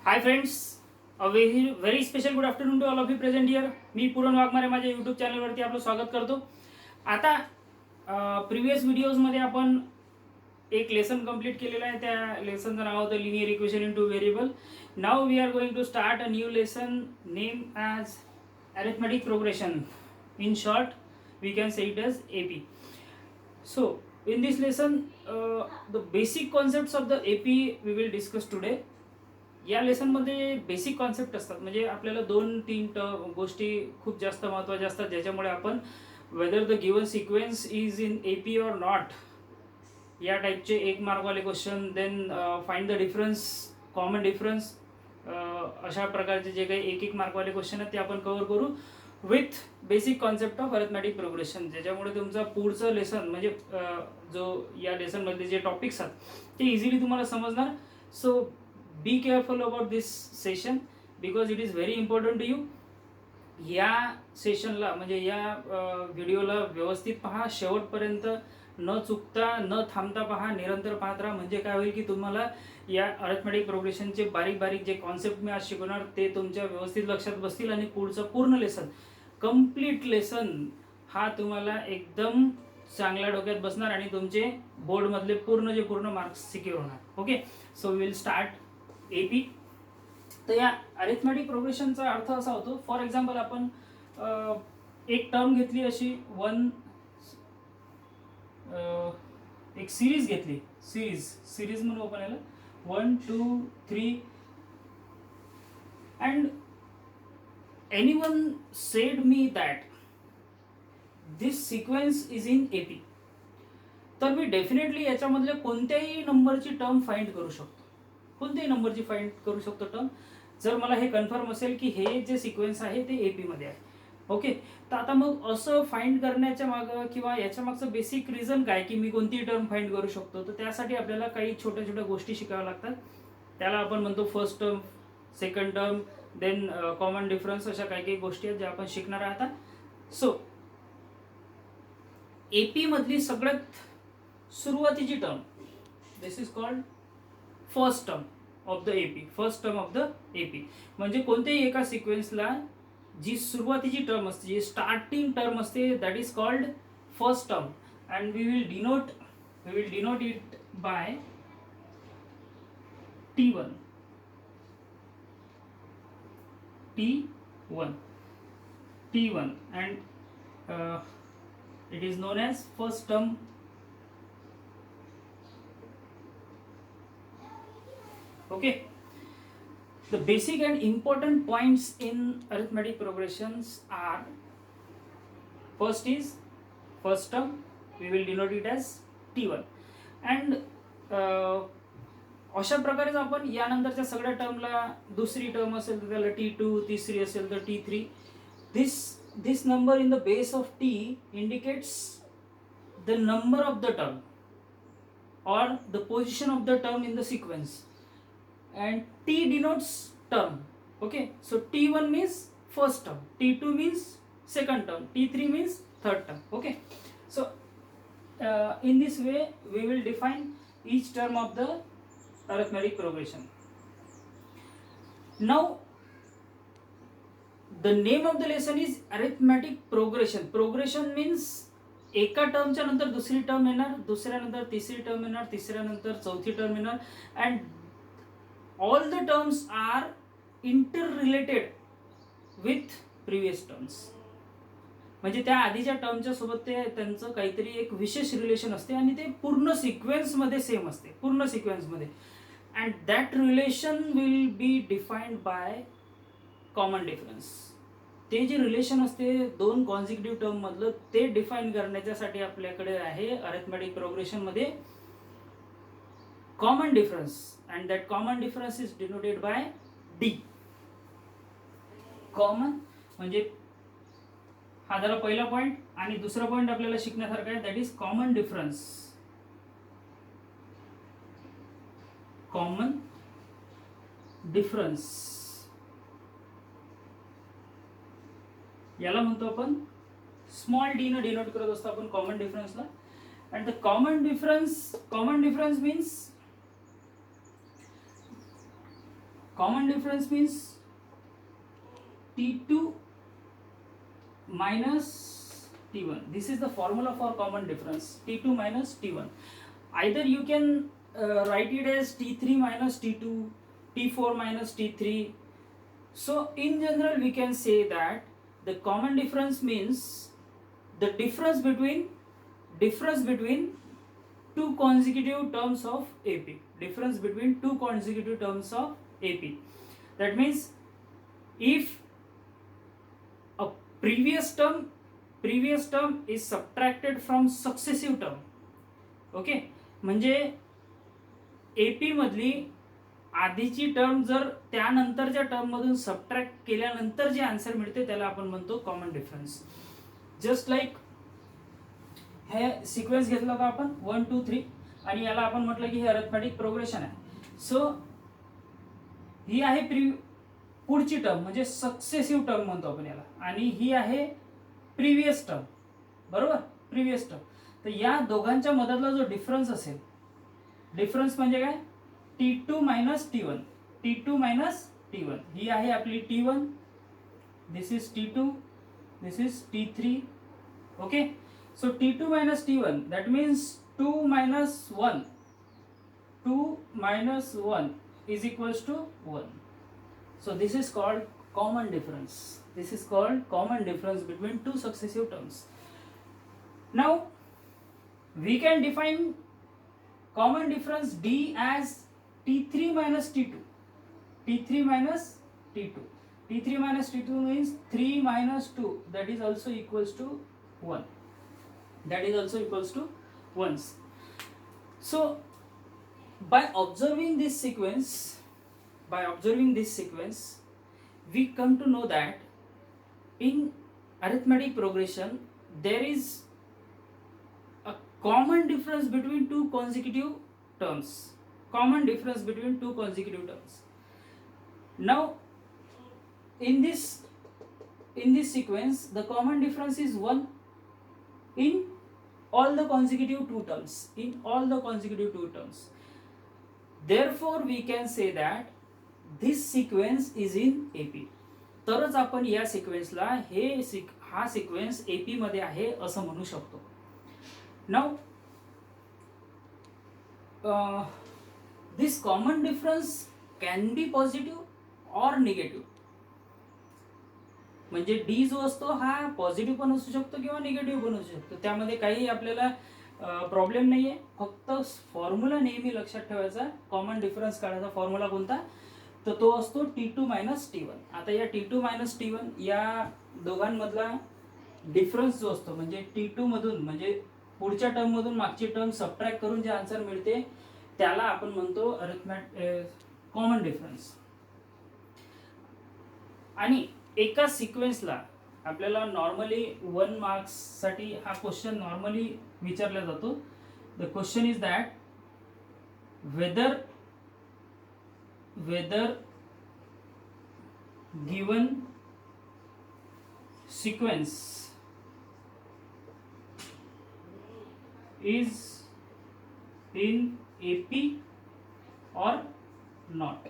High friends, a very special good afternoon to all of you present here. मी पूरण वाघमारे माझ्या YouTube चॅनलवरती आपलं स्वागत करतो. आता प्रिव्हियस व्हिडिओजमध्ये आपण एक लेसन कंप्लीट केलेलं आहे. त्या लेसनचं नाव होतं linear equation in two variable. Now we are going to start a new lesson name as arithmetic progression. In short, we can say it as AP. So, in this lesson, the basic concepts of the AP we will discuss today. या लेसनमध्ये basic concept असतात, म्हणजे आपल्याला 2-3 गोष्टी खूप जास्त महत्त्वाच्या असतात, ज्याच्यामुळे आपण whether the given sequence is in AP और नॉट या टाईपचे 1 मार्कवाले question, then find the difference, common difference, अशा प्रकारचे जे काही 1-1 मार्कवाले क्वेश्चन आहेत ते आपण कव्हर करू with basic concept of arithmetic progression, ज्याच्यामुळे तुमचा पुढचं लेसन म्हणजे जो या लेसनमधले जे टॉपिक्स आहेत ते इझिली तुम्हाला समजणार. So be careful about this session because it is very important to you. या सेशनला म्हणजे या व्हिडिओला व्यवस्थित पहा, शेवटपर्यंत न चुकता न थांबता पहा, निरंतर पाहत राहा. म्हणजे काय होईल की तुम्हाला या अरिथमॅटिक प्रोग्रेशनचे बारीक बारीक जे कॉन्सेप्ट मी आज शिकवणार ते तुमच्या व्यवस्थित लक्षात बसतील आणि पुढचं पूर्ण लेसन, कम्प्लीट लेसन हा तुम्हाला एकदम चांगल्या डोक्यात बसणार आणि तुमचे बोर्डमधले पूर्ण मार्क्स सिक्युअर होणार. Okay, so will start AP. तर या अरिथमॅटिक प्रोग्रेशनचा अर्थ असा होतो, फॉर एक्झाम्पल आपण एक टर्म घेतली अशी एक सिरीज घेतली, सिरीज म्हणून आपण याला 1 2 3 and anyone sed me that this sequence is in AP. तर मी डेफिनेटली याच्यामधल्या कोणत्याही नंबरची टर्म फाइंड करू शकतो, कोणत्याही नंबरची फाइंड करू शकतो टर्म, जर मला हे कन्फर्म असेल की हे जे सिक्वेन्स आहे ते AP मध्ये आहे. ओके, तर आता मग असं फाइंड करण्याच्या मागं किंवा याच्या मागचं बेसिक रिझन काय की मी कोणती टर्म फाइंड करू शकतो, तर त्यासाठी आपल्याला काही छोट्या छोट्या गोष्टी शिकाव्या लागतात. त्याला आपण म्हणतो first term, second term, then common difference, अशा काही काही गोष्टी आहेत ज्या आपण शिकणार आहात आता. सो AP मधली सगळ्यात सुरुवातीची term, this is called first term of the AP. First term of the AP म्हणजे कोणत्याही एका सिक्वेन्सला जी सुरुवातीची टर्म असते, जी स्टार्टिंग टर्म असते, that is called first term. And we will denote it by T1. And it is known as first term. Okay, the basic and important points in arithmetic progressions are, first is first term, we will denote it as T1. and अशा प्रकारेच आपण यानंतरच्या सगळ्या टर्मला, दुसरी term असेल तर त्याला T2, तिसरी असेल तर T3. this number in the base of T indicates the number of the term or the position of the term in the sequence, and T denotes term. Okay, so T1 means first term, T2 means second term, T3 means third term. Okay, so in this way we will define each term of the arithmetic progression. Now the name of the lesson is arithmetic progression. Progression means एका टर्मच्या नंतर दुसरी term येणार, दुसऱ्यानंतर तिसरी term येणार, तिसऱ्यानंतर चौथी term येणार, and all the terms are interrelated with previous terms. म्हणजे त्या आधीच्या टर्मच्या सोबत ते त्यांचं काहीतरी एक विशेष रिलेशन असते आणि ते पूर्ण सिक्वेन्समध्ये सेम असते, पूर्ण सिक्वेन्समध्ये. And that relation will be defined by common difference. ते जे रिलेशन असते 2 कॉन्झिक्युटिव्ह टर्म मधलं, ते डिफाईन करण्यासाठी आपल्याकडे आहे अरिथमॅटिक प्रोग्रेशनमध्ये common difference, and that common difference is denoted by D. Common म्हणजे हा झाला पहिला पॉईंट, आणि दुसरा पॉईंट आपल्याला शिकण्यासारखा आहे, that is common difference. Common difference याला म्हणतो आपण स्मॉल D न डिनोट करत असतो आपण कॉमन डिफरन्सला. And the common difference means common difference means T2 minus T1. This is the formula for common difference, T2 minus T1. Either you can write it as T3 minus T2, T4 minus T3. So in general we can say that the common difference means the difference between two consecutive terms of AP. Difference between two consecutive terms of AP. That means if a previous term is subtracted from successive term, okay, म्हणजे AP मधली आधीची term जर त्यानंतरच्या term मधून subtract केल्यानंतर जे answer मिळते त्याला आपण म्हणतो कॉमन डिफरन्स. जस्ट लाईक हे सिक्वेन्स घेतला होता आपण 1 2 3 आणि याला आपण म्हटलं की हे अरिथमॅटिक प्रोग्रेशन आहे. सो ही आहे पुढची टर्म म्हणजे सक्सेसिव्ह टर्म म्हणतो आपण याला, आणि ही आहे प्रिव्हियस टर्म, बरोबर, प्रिव्हियस टर्म. तर या दोघांच्या मधातला जो डिफरन्स असेल, डिफरन्स म्हणजे काय, T2 minus T1, T2 minus T1. ही आहे आपली T1, this is T2, this is T3. Okay, so T2 minus T1, that means 2 minus 1, 2 minus 1 is equals to 1. So this is called common difference. This is called common difference between two successive terms. Now we can define common difference D as T3 minus T2. T3 minus T2. T3 minus T2 means 3 minus 2, that is also equals to 1. That is also equals to 1. So by observing this sequence, we come to know that in arithmetic progression there is a common difference between two consecutive terms. Common difference between two consecutive terms. Now in this sequence the common difference is 1 in all the consecutive two terms. Therefore we can say that this sequence is in AP. तरच आपण या सिक्वेन्सला हा sequence AP मध्ये आहे असं म्हणू शकतो. Now this common difference can be positive or negative. म्हणजे डी जो असतो हा पॉझिटिव्ह पण असू शकतो किंवा निगेटिव्ह पण असू शकतो. त्यामध्ये काही आपल्याला प्रॉब्लेम नाही आहे. फक्त फॉर्म्युला नेहमी लक्षात ठेवायचा. कॉमन डिफरन्स काढायचा फॉर्म्युला कोणता, तर तो असतो T2 मायनस T1. आता या T2 मायनस T1 या दोघांमधला डिफरन्स जो असतो म्हणजे T2 मधून म्हणजे पुढच्या टर्म मधून मागची टर्म सबट्रॅक्ट करून जे आन्सर मिळते त्याला आपण म्हणतो कॉमन डिफरन्स. आणि एका सिक्वेन्सला आपल्याला नॉर्मली 1 मार्क्स साठी हा क्वेश्चन नॉर्मली विचारला जातो. The question is that weather given sequence is in AP or not,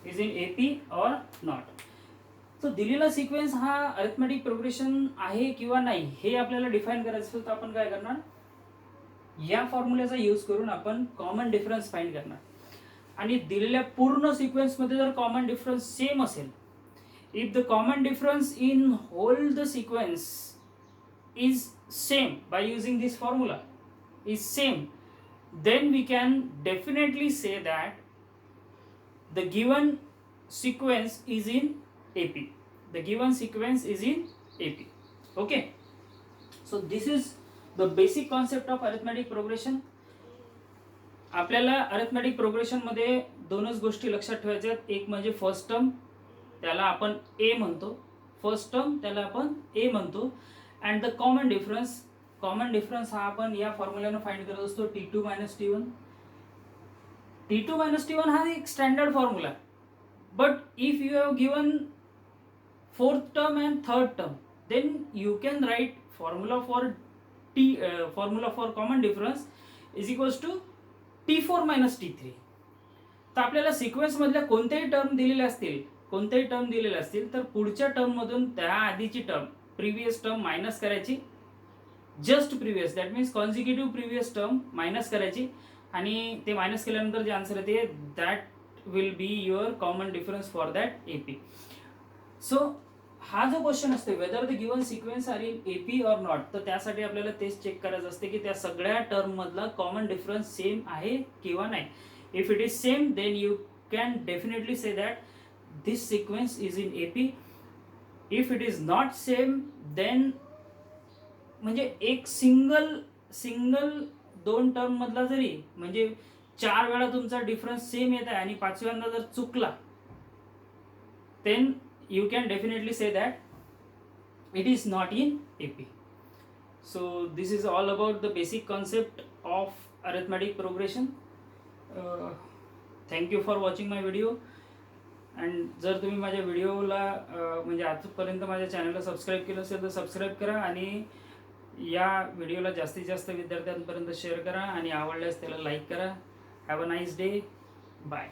is in AP or not. तो दिलेला सिक्वेन्स हा अरिथमेटिक प्रोग्रेशन आहे किंवा नाही हे आपल्याला डिफाइन करायचं असेल तर आपण काय करणार, या फॉर्म्युल्याचा यूज करून आपण कॉमन डिफरन्स फाइंड करणार. आणि दिलेल्या पूर्ण सिक्वेन्स मध्ये जर कॉमन डिफरन्स सेम असेल, if the common difference in whole the sequence is same by using this formula is same, then we can definitely say that the given sequence is in AP. The given sequence is in AP. Okay, so this is the basic concept of arithmetic progression. आपल्याला arithmetic progression मध्ये दोनच गोष्टी लक्षात ठेवायच्या आहेत. एक म्हणजे first term, त्याला आपण A म्हणतो, फर्स्ट टर्म त्याला आपण A म्हणतो, and the common difference. Common difference हा आपण या फॉर्म्युल्यानं फाइंड करत असतो T2 minus T1. T2 minus T1 हा एक standard formula. But if you have given fourth term and third term, then you can write formula for common difference is equals to T4 minus T3. तर आपल्याला सिक्वेन्समधल्या कोणत्याही term दिलेले असतील तर पुढच्या टर्ममधून त्या आधीची टर्म प्रिव्हियस टर्म मायनस करायची, just previous that means consecutive previous term minus करायची आणि ते मायनस केल्यानंतर जे आन्सर येते that will be your common difference for that AP. So हा जो क्वेश्चन असतो weather the given sequence are in AP or not, तर त्यासाठी आपल्याला तेच चेक करायचं असते की त्या सगळ्या टर्म मधला कॉमन डिफरन्स सेम आहे किंवा नाही. If it is same then you can definitely say that this sequence is in AP. If it is not same then म्हणजे एक सिंगल दोन टर्म मधला जरी म्हणजे 4 वेळा तुमचा डिफरन्स सेम येत आहे आणि 5व्यांदा जर चुकला then you can definitely say that it is not in AP. So this is all about the basic concept of arithmetic progression. Thank you for watching my video. and जर तुम्ही माझ्या व्हिडिओला म्हणजे आजपर्यंत माझ्या चॅनलला सबस्क्राईब केलं असेल तर सबस्क्राईब करा आणि या व्हिडिओला जास्तीत जास्त विद्यार्थ्यांपर्यंत शेअर करा आणि आवडल्यास त्याला लाईक करा. Have a nice day. Bye.